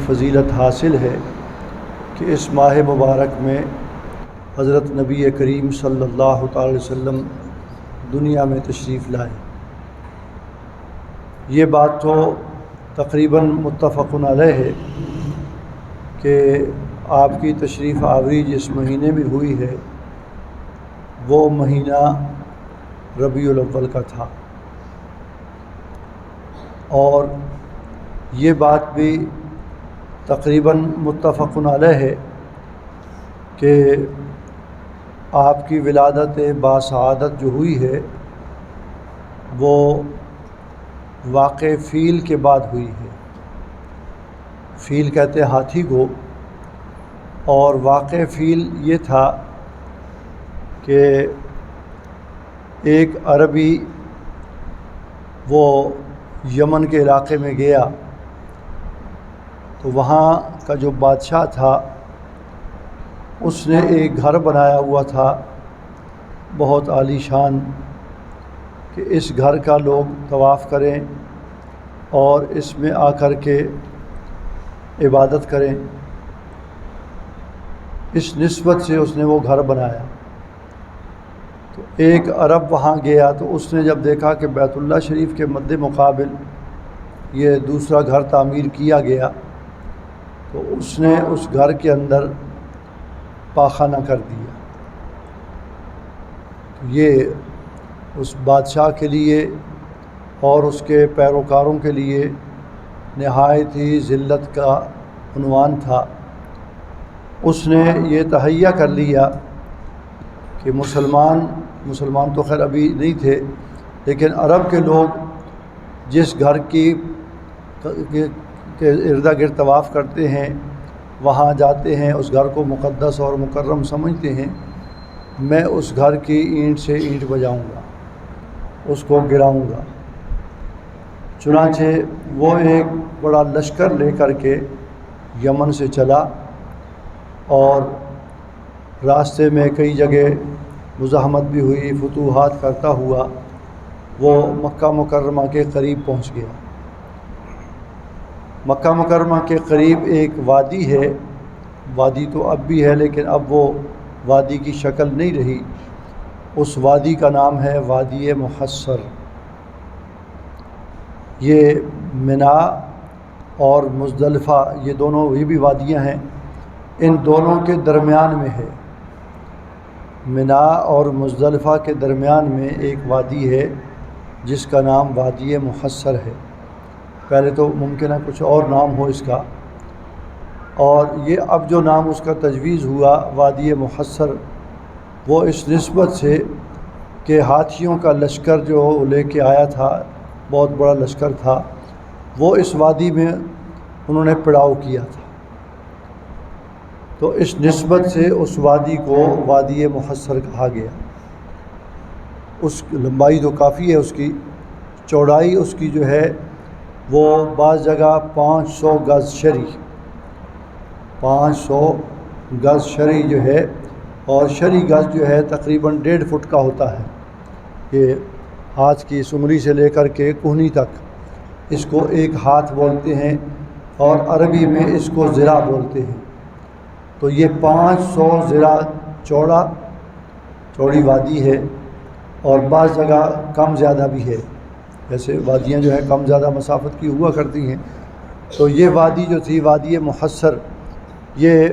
فضیلت حاصل ہے کہ اس ماہ مبارک میں حضرت نبی کریم صلی اللہ تعالی علیہ وسلم دنیا میں تشریف لائے۔ یہ بات تو تقریباً متفق علیہ ہے کہ آپ کی تشریف آوری جس مہینے میں ہوئی ہے وہ مہینہ ربیع الاول کا تھا، اور یہ بات بھی تقریباً متفق علیہ ہے کہ آپ کی ولادت باسعادت جو ہوئی ہے وہ واقع فیل کے بعد ہوئی ہے۔ فیل کہتے ہاتھی کو، اور واقع فیل یہ تھا کہ ایک عربی وہ یمن کے علاقے میں گیا تو وہاں کا جو بادشاہ تھا اس نے ایک گھر بنایا ہوا تھا بہت عالی شان، کہ اس گھر کا لوگ طواف کریں اور اس میں آ کر کے عبادت کریں۔ اس نسبت سے اس نے وہ گھر بنایا۔ تو ایک عرب وہاں گیا تو اس نے جب دیکھا کہ بیت اللہ شریف کے مد مقابل یہ دوسرا گھر تعمیر کیا گیا تو اس نے اس گھر کے اندر پاخانہ کر دیا۔ یہ اس بادشاہ کے لیے اور اس کے پیروکاروں کے لیے نہایت ہی ذلت کا عنوان تھا۔ اس نے یہ تہیہ کر لیا کہ مسلمان تو خیر ابھی نہیں تھے، لیکن عرب کے لوگ جس گھر کے ارد گرد طواف کرتے ہیں، وہاں جاتے ہیں، اس گھر کو مقدس اور مکرم سمجھتے ہیں، میں اس گھر کی اینٹ سے اینٹ بجاؤں گا، اس کو گراؤں گا۔ چنانچہ وہ ایک بڑا لشکر لے کر کے یمن سے چلا، اور راستے میں کئی جگہ مزاحمت بھی ہوئی، فتوحات کرتا ہوا وہ مکہ مکرمہ کے قریب پہنچ گیا۔ مکہ مکرمہ کے قریب ایک وادی ہے، وادی تو اب بھی ہے لیکن اب وہ وادی کی شکل نہیں رہی۔ اس وادی کا نام ہے وادی محصر۔ یہ منا اور مزدلفہ یہ دونوں یہ بھی وادیاں ہیں، ان دونوں کے درمیان میں ہے۔ منا اور مزدلفہ کے درمیان میں ایک وادی ہے جس کا نام وادی محصر ہے۔ پہلے تو ممکن ہے کچھ اور نام ہو اس کا، اور یہ اب جو نام اس کا تجویز ہوا وادی محصر، وہ اس نسبت سے کہ ہاتھیوں کا لشکر جو لے کے آیا تھا، بہت بڑا لشکر تھا، وہ اس وادی میں انہوں نے پڑاؤ کیا تھا، تو اس نسبت سے اس وادی کو وادی محصر کہا گیا۔ اس لمبائی تو کافی ہے، اس کی چوڑائی اس کی جو ہے وہ بعض جگہ 500 گز شرعی 500 گز شرعی جو ہے، اور شرعی گز جو ہے تقریباً 1.5 فٹ کا ہوتا ہے۔ یہ ہاتھ کی سنگلی سے لے کر کے کوہنی تک اس کو ایک ہاتھ بولتے ہیں، اور عربی میں اس کو ذراع بولتے ہیں۔ تو یہ 500 ذراع چوڑی وادی ہے، اور بعض جگہ کم زیادہ بھی ہے، جیسے وادیاں جو ہے کم زیادہ مسافت کی ہوا کرتی ہیں۔ تو یہ وادی جو تھی وادی محصر، یہ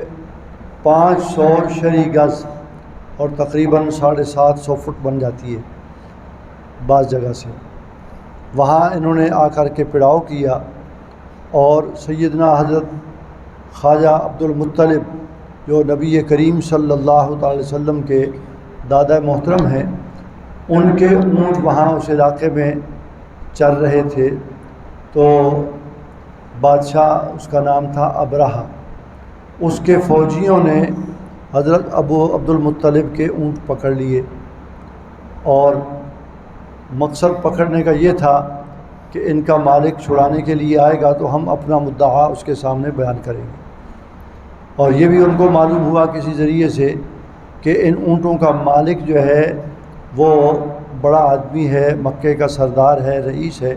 500 شرعی گز اور تقریباً 750 فٹ بن جاتی ہے بعض جگہ سے۔ وہاں انہوں نے آ کر کے پڑاؤ کیا، اور سیدنا حضرت خواجہ عبدالمطلب جو نبی کریم صلی اللہ تعالی وسلم کے دادا محترم ہیں، ان کے اونٹ وہاں اس علاقے میں چر رہے تھے۔ تو بادشاہ اس کا نام تھا ابرہہ، اس کے فوجیوں نے حضرت ابو عبدالمطلب کے اونٹ پکڑ لیے، اور مقصد پکڑنے کا یہ تھا کہ ان کا مالک چھڑانے کے لیے آئے گا تو ہم اپنا مدعا اس کے سامنے بیان کریں گے۔ اور یہ بھی ان کو معلوم ہوا کسی ذریعے سے کہ ان اونٹوں کا مالک جو ہے وہ بڑا آدمی ہے، مکے کا سردار ہے، رئیس ہے،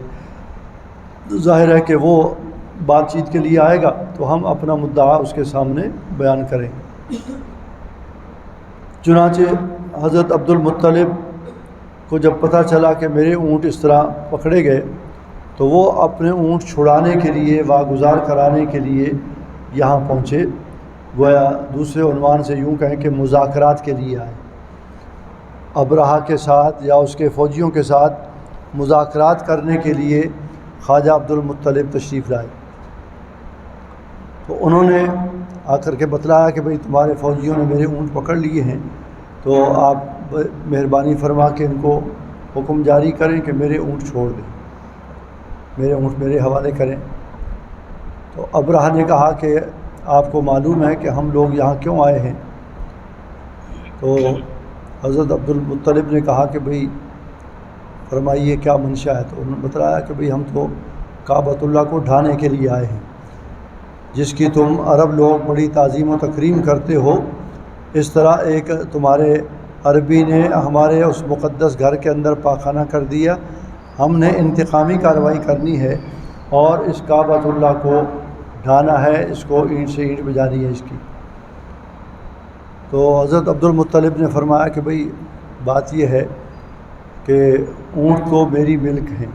ظاہر ہے کہ وہ بات چیت کے لیے آئے گا تو ہم اپنا مدعا اس کے سامنے بیان کریں گے۔ چنانچہ حضرت عبد المطلب کو جب پتہ چلا کہ میرے اونٹ اس طرح پکڑے گئے تو وہ اپنے اونٹ چھڑانے کے لیے واگزار کرانے کے لیے یہاں پہنچے، گویا دوسرے عنوان سے یوں کہیں کہ مذاکرات کے لیے آئے۔ ابرہہ کے ساتھ یا اس کے فوجیوں کے ساتھ مذاکرات کرنے کے لیے خواجہ عبد المطلب تشریف لائے۔ تو انہوں نے آ کر کے بتلایا کہ بھئی تمہارے فوجیوں نے میرے اونٹ پکڑ لیے ہیں، تو آپ مہربانی فرما کے ان کو حکم جاری کریں کہ میرے اونٹ چھوڑ دیں، میرے اونٹ میرے حوالے کریں۔ تو ابرہہ نے کہا کہ آپ کو معلوم ہے کہ ہم لوگ یہاں کیوں آئے ہیں؟ تو حضرت عبد المطلب نے کہا کہ بھئی فرمائیے کیا منشا ہے؟ تو انہوں نے بتلایا کہ بھئی ہم تو کعبۃ اللہ کو ڈھانے کے لیے آئے ہیں، جس کی تم عرب لوگ بڑی تعظیم و تکریم کرتے ہو، اس طرح ایک تمہارے عربی نے ہمارے اس مقدس گھر کے اندر پاخانہ کر دیا، ہم نے انتقامی کارروائی کرنی ہے اور اس کعبۃ اللہ کو ڈھانا ہے، اس کو اینٹ سے اینٹ بجانی ہے اس کی۔ تو حضرت عبد المطلب نے فرمایا کہ بھئی بات یہ ہے کہ اونٹ تو میری ملک ہیں،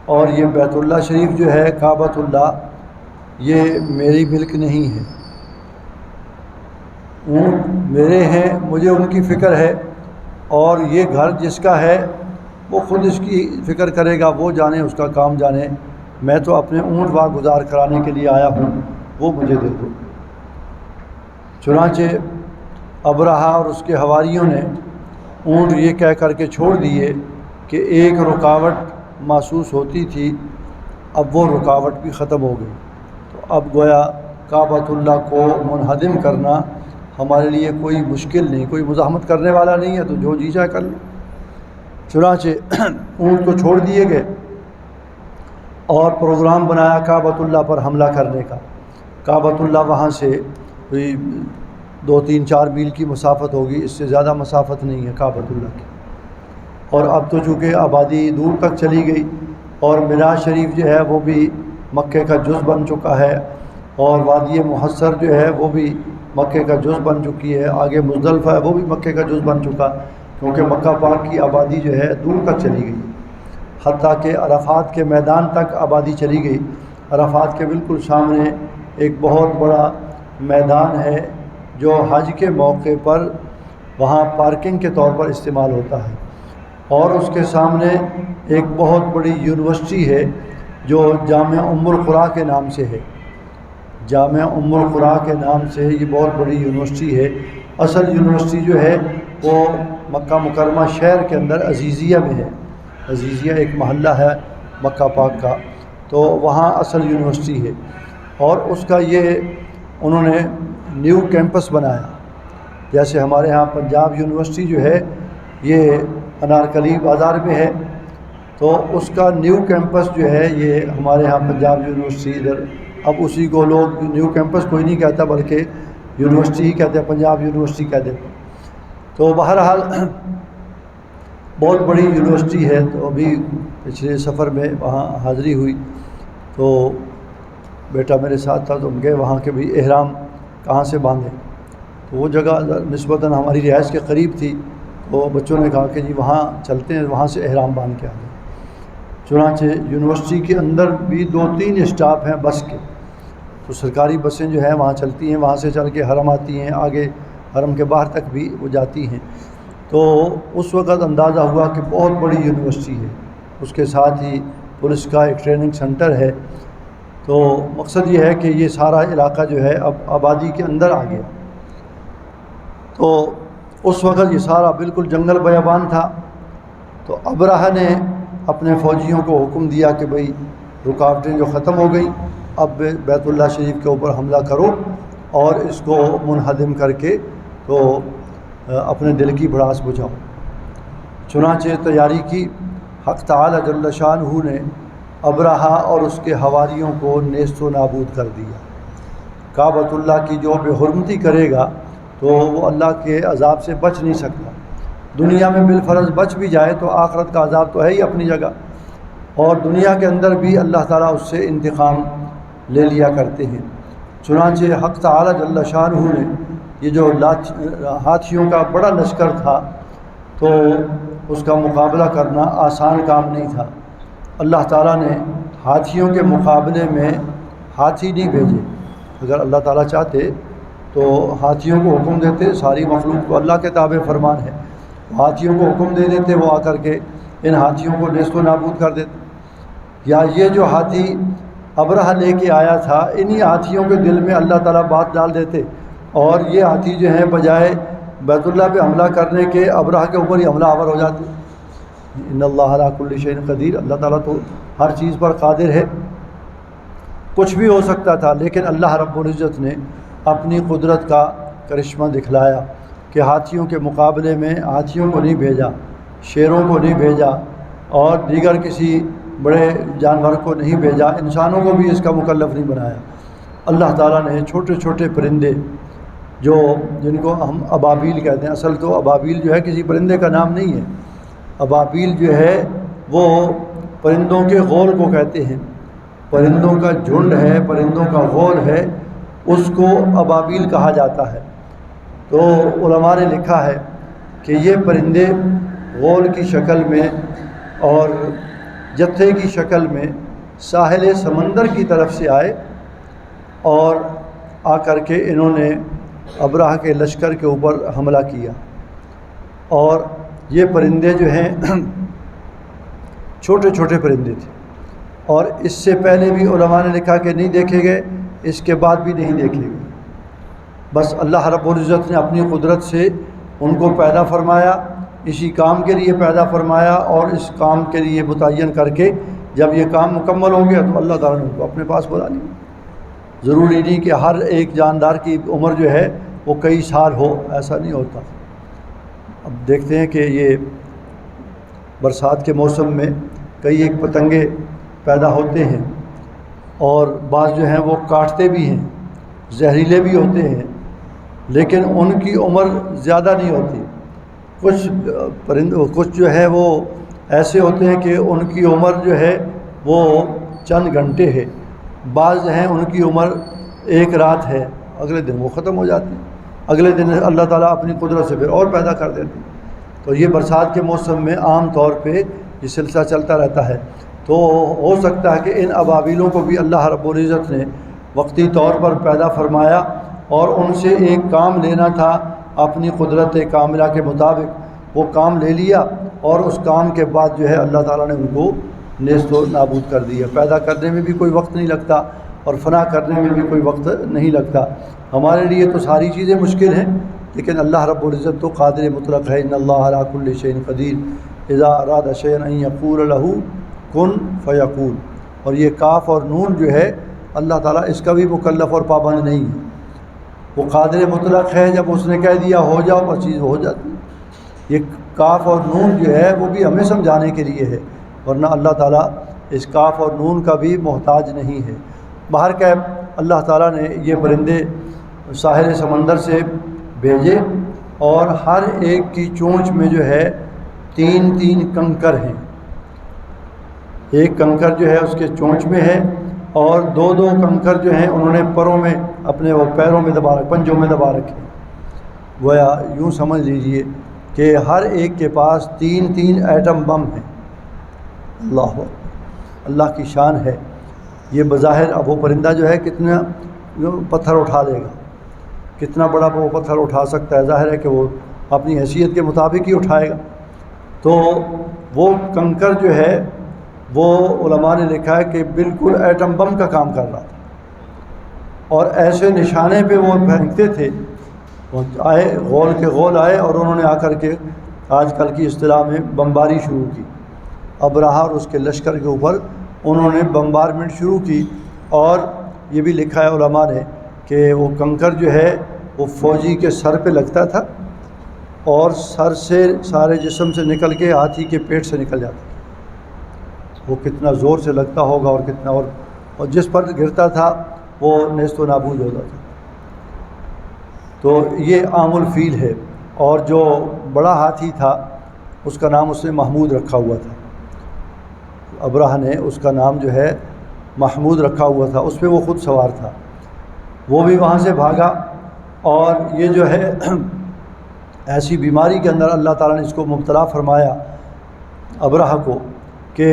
اور یہ بیت اللہ شریف جو ہے کعبۃ اللہ یہ میری ملک نہیں ہے، اونٹ میرے ہیں، مجھے ان کی فکر ہے، اور یہ گھر جس کا ہے وہ خود اس کی فکر کرے گا، وہ جانے اس کا کام جانے، میں تو اپنے اونٹ واگزار کرانے کے لیے آیا ہوں، وہ مجھے دے دو۔ چنانچہ ابرہہ اور اس کے حواریوں نے اونٹ یہ کہہ کر کے چھوڑ دیے کہ ایک رکاوٹ محسوس ہوتی تھی، اب وہ رکاوٹ بھی ختم ہو گئی، تو اب گویا کعبۃ اللہ کو منہدم کرنا ہمارے لیے کوئی مشکل نہیں، کوئی مزاحمت کرنے والا نہیں ہے، تو جو جی چاہے کر لیں۔ چنانچہ اونٹ کو چھوڑ دیے گئے اور پروگرام بنایا کعبۃ اللہ پر حملہ کرنے کا۔ کعبۃ اللہ وہاں سے کوئی 2-3-4 میل کی مسافت ہوگی، اس سے زیادہ مسافت نہیں ہے کعبۃ اللہ کی، اور اب تو چونکہ آبادی دور تک چلی گئی اور مینا شریف جو ہے وہ بھی مکے کا جز بن چکا ہے، اور وادی محصر جو ہے وہ بھی مکے کا جز بن چکی ہے، آگے مزدلفہ ہے وہ بھی مکے کا جز بن چکا، کیونکہ مکہ پاک کی آبادی جو ہے دور تک چلی گئی، حتیٰ کہ عرفات کے میدان تک آبادی چلی گئی۔ عرفات کے بالکل سامنے ایک بہت بڑا میدان ہے جو حج کے موقع پر وہاں پارکنگ کے طور پر استعمال ہوتا ہے، اور اس کے سامنے ایک بہت بڑی یونیورسٹی ہے جو جامعہ ام القریٰ کے نام سے ہے، جامعہ ام القریٰ کے نام سے یہ بہت بڑی یونیورسٹی ہے۔ اصل یونیورسٹی جو ہے وہ مکہ مکرمہ شہر کے اندر عزیزیہ میں ہے، عزیزیہ ایک محلہ ہے مکہ پاک کا، تو وہاں اصل یونیورسٹی ہے، اور اس کا یہ انہوں نے نیو کیمپس بنایا، جیسے ہمارے ہاں پنجاب یونیورسٹی جو ہے یہ انارکلی بازار میں ہے، تو اس کا نیو کیمپس جو ہے یہ ہمارے ہاں پنجاب یونیورسٹی ادھر، اب اسی کو لوگ نیو کیمپس کوئی نہیں کہتا بلکہ یونیورسٹی ہی کہتے ہیں، پنجاب یونیورسٹی کہتے ہیں۔ تو بہرحال بہت بڑی یونیورسٹی ہے، تو ابھی پچھلے سفر میں وہاں حاضری ہوئی، تو بیٹا میرے ساتھ تھا، تو ہم گئے وہاں کے بھی احرام کہاں سے باندھیں، تو وہ جگہ نسبتاً ہماری رہائش کے قریب تھی، تو بچوں نے کہا کہ جی وہاں چلتے ہیں، وہاں سے احرام باندھ کے آ گئے۔ چنانچہ یونیورسٹی کے اندر بھی 2-3 اسٹاپ ہیں بس کے، تو سرکاری بسیں جو ہیں وہاں چلتی ہیں، وہاں سے چل کے حرم آتی ہیں، آگے حرم کے باہر تک بھی وہ جاتی ہیں۔ تو اس وقت اندازہ ہوا کہ بہت بڑی یونیورسٹی ہے، اس کے ساتھ ہی پولیس کا ایک ٹریننگ سینٹر ہے، تو مقصد یہ ہے کہ یہ سارا علاقہ جو ہے اب آبادی کے اندر آ گیا۔ تو اس وقت یہ سارا بالکل جنگل بیابان تھا، تو ابرہہ نے اپنے فوجیوں کو حکم دیا کہ بھئی رکاوٹیں جو ختم ہو گئیں، اب بیت اللہ شریف کے اوپر حملہ کرو اور اس کو منہدم کر کے تو اپنے دل کی بھڑاس بجھاؤ۔ چنانچہ تیاری کی، حق تعالی جل شانہ نے ابرہہ اور اس کے حواریوں کو نیست و نابود کر دیا۔ کعبۃ اللہ کی جو بے حرمتی کرے گا تو وہ اللہ کے عذاب سے بچ نہیں سکتا، دنیا میں بالفرض بچ بھی جائے تو آخرت کا عذاب تو ہے ہی اپنی جگہ، اور دنیا کے اندر بھی اللہ تعالیٰ اس سے انتقام لے لیا کرتے ہیں۔ چنانچہ حق تعالی جل شانہ نے یہ جو ہاتھیوں کا بڑا لشکر تھا تو اس کا مقابلہ کرنا آسان کام نہیں تھا۔ اللہ تعالیٰ نے ہاتھیوں کے مقابلے میں ہاتھی نہیں بھیجے۔ اگر اللہ تعالیٰ چاہتے تو ہاتھیوں کو حکم دیتے، ساری مخلوق کو اللہ کے تابع فرمان ہے، ہاتھیوں کو حکم دے دیتے، وہ آ کر کے ان ہاتھیوں کو نیست و نابود کر دیتے۔ یا یہ جو ہاتھی ابرہہ لے کے آیا تھا، انہی ہاتھیوں کے دل میں اللہ تعالیٰ بات ڈال دیتے اور یہ ہاتھی جو ہیں بجائے بیت اللہ پہ حملہ کرنے کے ابرہہ کے اوپر ہی حملہ آور ہو جاتے۔ ان اللہ علی کل شیء قدیر، اللہ تعالیٰ تو ہر چیز پر قادر ہے۔ کچھ بھی ہو سکتا تھا، لیکن اللہ رب العزت نے اپنی قدرت کا کرشمہ دکھلایا کہ ہاتھیوں کے مقابلے میں ہاتھیوں کو نہیں بھیجا، شیروں کو نہیں بھیجا اور دیگر کسی بڑے جانور کو نہیں بھیجا، انسانوں کو بھی اس کا مکلف نہیں بنایا۔ اللہ تعالیٰ نے چھوٹے چھوٹے پرندے جو جن کو ہم ابابیل کہتے ہیں، اصل تو ابابیل جو ہے کسی پرندے کا نام نہیں ہے، ابابیل جو ہے وہ پرندوں کے غول کو کہتے ہیں، پرندوں کا جھنڈ ہے، پرندوں کا غول ہے، اس کو ابابیل کہا جاتا ہے۔ تو علماء نے لکھا ہے کہ یہ پرندے غول کی شکل میں اور جتھے کی شکل میں ساحل سمندر کی طرف سے آئے اور آ کر کے انہوں نے ابرہہ کے لشکر کے اوپر حملہ کیا۔ اور یہ پرندے جو ہیں چھوٹے چھوٹے پرندے تھے، اور اس سے پہلے بھی علماء نے لکھا کہ نہیں دیکھے گئے، اس کے بعد بھی نہیں دیکھے گئے۔ بس اللہ رب العزت نے اپنی قدرت سے ان کو پیدا فرمایا، اسی کام کے لیے پیدا فرمایا، اور اس کام کے لیے متعین کر کے جب یہ کام مکمل ہو گیا تو اللہ تعالیٰ نے ان کو اپنے پاس بلا لیا۔ ضروری نہیں کہ ہر ایک جاندار کی عمر جو ہے وہ کئی سال ہو، ایسا نہیں ہوتا۔ اب دیکھتے ہیں کہ یہ برسات کے موسم میں کئی ایک پتنگے پیدا ہوتے ہیں، اور بعض جو ہیں وہ کاٹتے بھی ہیں، زہریلے بھی ہوتے ہیں، لیکن ان کی عمر زیادہ نہیں ہوتی۔ کچھ جو ہے وہ ایسے ہوتے ہیں کہ ان کی عمر جو ہے وہ چند گھنٹے ہے، بعض ہیں ان کی عمر ایک رات ہے، اگلے دن وہ ختم ہو جاتی ہے، اگلے دن اللہ تعالیٰ اپنی قدرت سے پھر اور پیدا کر دیتے ہیں۔ تو یہ برسات کے موسم میں عام طور پہ یہ سلسلہ چلتا رہتا ہے۔ تو ہو سکتا ہے کہ ان ابابیلوں کو بھی اللہ رب العزت نے وقتی طور پر پیدا فرمایا اور ان سے ایک کام لینا تھا اپنی قدرت کاملہ کے مطابق، وہ کام لے لیا، اور اس کام کے بعد جو ہے اللہ تعالیٰ نے ان کو نیست و نابود کر دیا۔ پیدا کرنے میں بھی کوئی وقت نہیں لگتا اور فنا کرنے میں بھی کوئی وقت نہیں لگتا۔ ہمارے لیے تو ساری چیزیں مشکل ہیں، لیکن اللہ رب العزت تو قادر مطلق ہے۔ ان اللہ علی کل شیء قدیر اذا اراد شیئا ان یقول له کن فیکون۔ اور یہ کاف اور نون جو ہے اللہ تعالیٰ اس کا بھی مکلف اور پابند نہیں ہے، وہ قادر مطلق ہے، جب اس نے کہہ دیا ہو جاؤ بس چیز ہو جاتی ہے۔ یہ کاف اور نون جو ہے وہ بھی ہمیں سمجھانے کے لیے ہے، ورنہ اللہ تعالیٰ اس کاف اور نون کا بھی محتاج نہیں ہے۔ بہرکیف اللہ تعالیٰ نے یہ پرندے ساحل سمندر سے بھیجے، اور ہر ایک کی چونچ میں جو ہے 3 کنکر ہیں، ایک کنکر جو ہے اس کے چونچ میں ہے، اور 2 کنکر جو ہیں انہوں نے پروں میں اپنے وہ پیروں میں دبا رکھے، پنجوں میں دبا رکھے۔ گویا یوں سمجھ لیجئے کہ ہر ایک کے پاس 3 ایٹم بم ہیں۔ اللہ اللہ کی شان ہے۔ یہ بظاہر اب وہ پرندہ جو ہے کتنا پتھر اٹھا لے گا، کتنا بڑا وہ پتھر اٹھا سکتا ہے، ظاہر ہے کہ وہ اپنی حیثیت کے مطابق ہی اٹھائے گا۔ تو وہ کنکر جو ہے وہ علماء نے لکھا ہے کہ بالکل ایٹم بم کا کام کر رہا تھا، اور ایسے نشانے پہ وہ پھینکتے تھے۔ وہ آئے غول کے غول آئے، اور انہوں نے آ کر کے آج کل کی اصطلاح میں بمباری شروع کی، ابرہہ اور اس کے لشکر کے اوپر انہوں نے بمبارمنٹ شروع کی۔ اور یہ بھی لکھا ہے علماء نے کہ وہ کنکر جو ہے وہ فوجی کے سر پہ لگتا تھا، اور سر سے سارے جسم سے نکل کے ہاتھی کے پیٹ سے نکل جاتا تھا۔ وہ کتنا زور سے لگتا ہوگا اور کتنا، اور جس پر گرتا تھا وہ نیست و نابود ہوتا تھا۔ تو یہ عام الفیل ہے۔ اور جو بڑا ہاتھی تھا اس کا نام اس نے محمود رکھا ہوا تھا، ابرہہ نے اس کا نام جو ہے محمود رکھا ہوا تھا، اس پہ وہ خود سوار تھا، وہ بھی وہاں سے بھاگا، اور یہ جو ہے ایسی بیماری کے اندر اللہ تعالیٰ نے اس کو مبتلا فرمایا ابرہہ کو کہ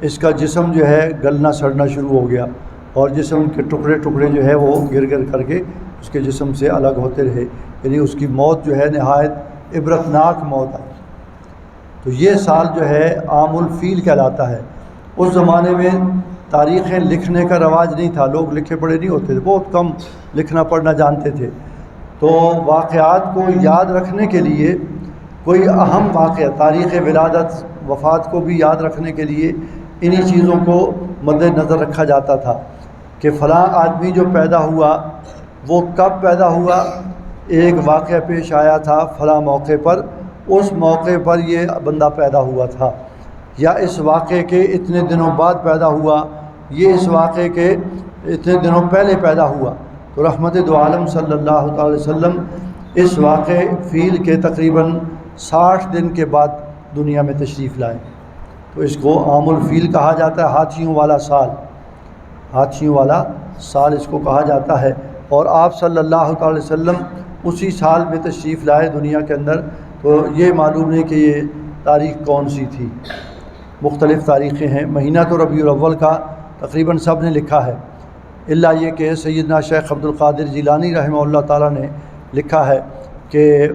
اس کا جسم جو ہے گلنا سڑنا شروع ہو گیا، اور جسم کے ٹکڑے ٹکڑے جو ہے وہ گر گر کر کے اس کے جسم سے الگ ہوتے رہے، یعنی اس کی موت جو ہے نہایت عبرتناک موت آئی۔ تو یہ سال جو ہے عام الفیل کہلاتا ہے۔ اس زمانے میں تاریخیں لکھنے کا رواج نہیں تھا، لوگ لکھے پڑھے نہیں ہوتے تھے، بہت کم لکھنا پڑھنا جانتے تھے، تو واقعات کو یاد رکھنے کے لیے کوئی اہم واقعہ، تاریخ ولادت وفات کو بھی یاد رکھنے کے لیے انہی چیزوں کو مد نظر رکھا جاتا تھا کہ فلاں آدمی جو پیدا ہوا وہ کب پیدا ہوا، ایک واقعہ پیش آیا تھا فلاں موقع پر، اس موقع پر یہ بندہ پیدا ہوا تھا، یا اس واقعے کے اتنے دنوں بعد پیدا ہوا، یہ اس واقعے کے اتنے دنوں پہلے پیدا ہوا۔ تو رحمت دو عالم صلی اللہ تعالی وسلم اس واقع فیل کے تقریباً 60 دن کے بعد دنیا میں تشریف لائے، تو اس کو عام الفیل کہا جاتا ہے، ہاتھیوں والا سال، ہاتھیوں والا سال اس کو کہا جاتا ہے۔ اور آپ صلی اللہ تعالی وسلم اسی سال میں تشریف لائے دنیا کے اندر، تو یہ معلوم نہیں کہ یہ تاریخ کون سی تھی، مختلف تاریخیں ہیں۔ مہینہ تو ربیع الاول کا تقریباً سب نے لکھا ہے، الا یہ کہ سیدنا شیخ عبد القادر جیلانی رحمہ اللہ تعالیٰ نے لکھا ہے کہ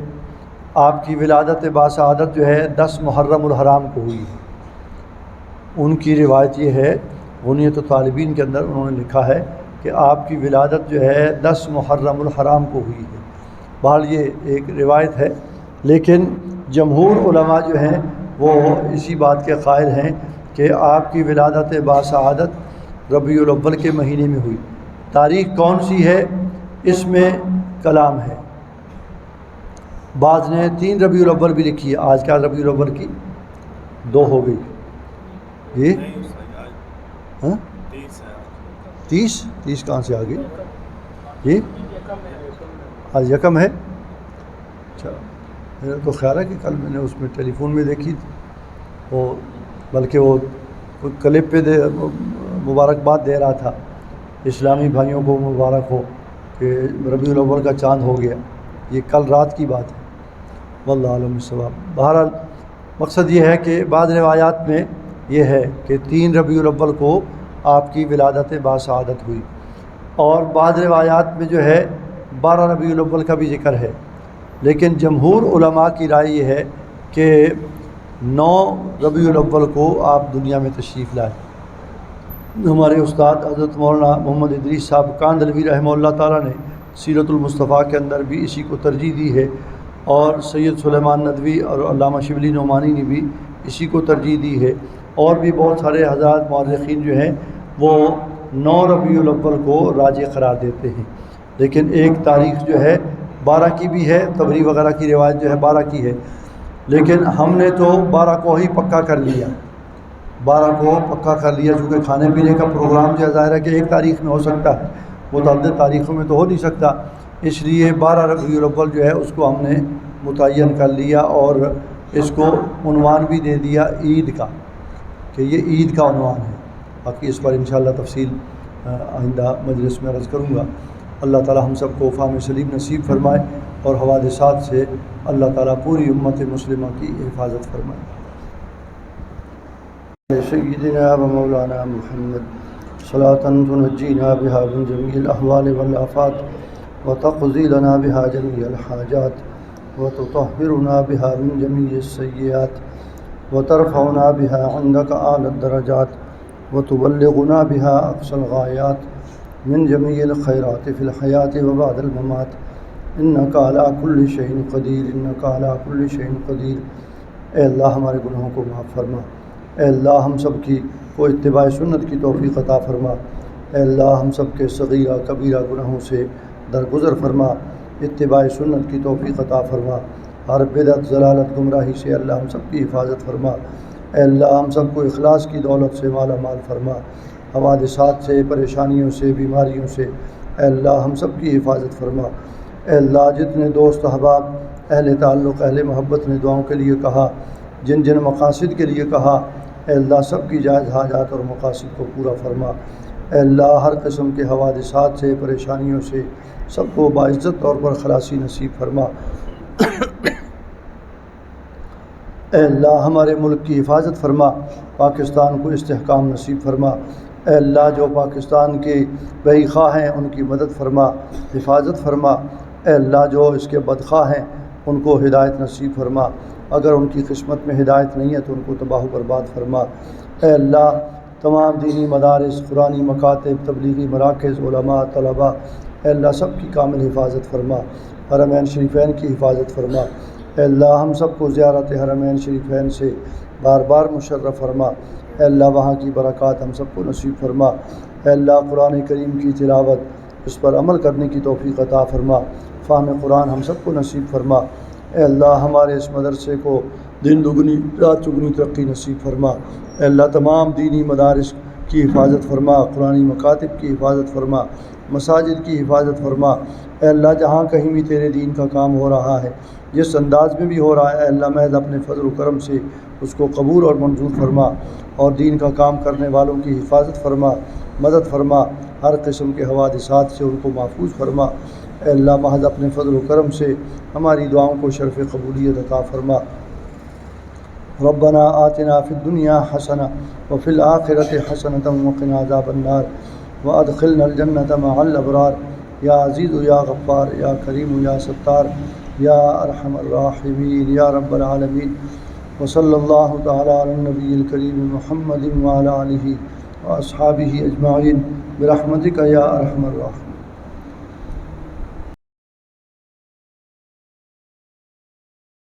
آپ کی ولادت باسعادت جو ہے 10 محرم الحرام کو ہوئی ہے۔ ان کی روایت یہ ہے، غنیت الطالبین کے اندر انہوں نے لکھا ہے کہ آپ کی ولادت جو ہے 10 محرم الحرام کو ہوئی ہے۔ بہرحال یہ ایک روایت ہے، لیکن جمہور علماء جو ہیں وہ اسی بات کے قائل ہیں کہ آپ کی ولادت باسعادت ربیع الاول کے مہینے میں ہوئی۔ تاریخ کون سی ہے اس میں کلام ہے، بعض نے 3 ربیع الاول بھی لکھی ہے، آج کیا ربیع الاول کی 2 ہو گئی، یہ 30 کہاں سے آ گئی، یہ آج یکم ہے۔ اچھا، میرا تو خیال ہے کہ کل میں نے اس میں ٹیلی فون میں دیکھی تھی، وہ بلکہ وہ کلپ پہ مبارکباد دے رہا تھا، اسلامی بھائیوں کو مبارک ہو کہ ربیع الاول کا چاند ہو گیا، یہ کل رات کی بات ہے، واللہ عالم الصواب۔ بہرحال مقصد یہ ہے کہ بعض روایات میں یہ ہے کہ 3 ربیع الاول کو آپ کی ولادت باسعادت ہوئی، اور بعض روایات میں جو ہے 12 ربیع الاول کا بھی ذکر ہے، لیکن جمہور علماء کی رائے یہ ہے کہ 9 ربیع الاول کو آپ دنیا میں تشریف لائے۔ ہمارے استاد حضرت مولانا محمد ادریس صاحب کاندھلوی رحمہ اللہ تعالیٰ نے سیرت المصطفیٰ کے اندر بھی اسی کو ترجیح دی ہے، اور سید سلیمان ندوی اور علامہ شبلی نعمانی نے بھی اسی کو ترجیح دی ہے، اور بھی بہت سارے حضرات مورخین جو ہیں وہ 9 ربیع الاول کو راجح قرار دیتے ہیں، لیکن ایک تاریخ جو ہے 12 کی بھی ہے، تبری وغیرہ کی روایت جو ہے 12 کی ہے، لیکن ہم نے تو 12 کو ہی پکا کر لیا، 12 کو پکا کر لیا، چونکہ کھانے پینے کا پروگرام جو ظاہر ہے کہ ایک تاریخ میں ہو سکتا ہے، متعدد تاریخوں میں تو ہو نہیں سکتا، اس لیے 12 ربیع الاول جو ہے اس کو ہم نے متعین کر لیا، اور اس کو عنوان بھی دے دیا عید کا، کہ یہ عید کا عنوان ہے۔ باقی اس پر انشاءاللہ تفصیل آئندہ مجلس میں عرض کروں گا۔ اللہ تعالی ہم سب کو فہم سلیم نصیب فرمائے، اور حوادثات سے اللہ تعالی پوری امت مسلمہ کی حفاظت فرمائے۔ سیدنا و مولانا محمد صلاۃ تنجینا بها من جميع الاحوال والآفات وتقضي لنا بها جميع الحاجات وتطهرنا بها من جميع السيئات وترفعنا بها عندك أعلى الدرجات وتبلغنا بها أقصى الغايات من جميع الخيرات في الحياة وبعد الممات إنك على كل شيء قدير، إنك على كل شيء قدير۔ اے اللہ ہمارے گناہوں کو معاف فرما، اے اللہ ہم سب کی کو اتباع سنت کی توفیق عطا فرما، اے اللہ ہم سب کے صغیرہ کبیرہ گناہوں سے درگزر فرما، اتباع سنت کی توفیق عطا فرما، ہر بدعت ضلالت گمراہی سے اللہ ہم سب کی حفاظت فرما، اے اللہ ہم سب کو اخلاص کی دولت سے مالا مال فرما، حوادثات سے، پریشانیوں سے، بیماریوں سے اے اللہ ہم سب کی حفاظت فرما۔ اے اللہ جتنے دوست احباب اہل تعلق اہل محبت نے دعاؤں کے لیے کہا، جن جن مقاصد کے لیے کہا، اے اللہ سب کی جائز حاجات اور مقاصد کو پورا فرما۔ اے اللہ ہر قسم کے حوادثات سے، پریشانیوں سے سب کو باعزت طور پر خلاصی نصیب فرما۔ اے اللہ ہمارے ملک کی حفاظت فرما، پاکستان کو استحکام نصیب فرما۔ اے اللہ جو پاکستان کے بے خواہ ہیں ان کی مدد فرما، حفاظت فرما۔ اے اللہ جو اس کے بدخواہ ہیں ان کو ہدایت نصیب فرما، اگر ان کی قسمت میں ہدایت نہیں ہے تو ان کو تباہ و برباد فرما۔ اے اللہ تمام دینی مدارس، قرآنی مکاتب، تبلیغی مراکز، علماء، طلباء، اے اللہ سب کی کامل حفاظت فرما، حرمین شریفین کی حفاظت فرما۔ اے اللہ ہم سب کو زیارت حرمین شریفین سے بار بار مشرف فرما۔ اے اللہ وہاں کی برکات ہم سب کو نصیب فرما۔ اے اللہ قرآن کریم کی تلاوت، اس پر عمل کرنے کی توفیق عطا فرما، فہم قرآن ہم سب کو نصیب فرما۔ اے اللہ ہمارے اس مدرسے کو دن دگنی رات چگنی ترقی نصیب فرما۔ اے اللہ تمام دینی مدارس کی حفاظت فرما، قرآنی مکاتب کی حفاظت فرما، مساجد کی حفاظت فرما۔ اے اللہ جہاں کہیں بھی تیرے دین کا کام ہو رہا ہے، جس انداز میں بھی ہو رہا ہے، اے اللہ محض اپنے فضل و کرم سے اس کو قبول اور منظور فرما، اور دین کا کام کرنے والوں کی حفاظت فرما، مدد فرما، ہر قسم کے حوادثات سے ان کو محفوظ فرما۔ اے اللہ محض اپنے فضل و کرم سے ہماری دعاؤں کو شرف قبولیت عطا فرما۔ ربنا آتنا فی الدنیا حسنہ وفی الآخرۃ حسنۃ وقنا عذاب النار وادخلنا الجنۃ مع الابرار یا عزیز یا غفار یا کریم یا ستار یا ارحم الراحمین یا رب العالمین۔ وصلی اللہ تعالی علی النبی الکریم محمد وعلی آلہ واصحابہ اجمعین برحمتک یا ارحم الراحمین۔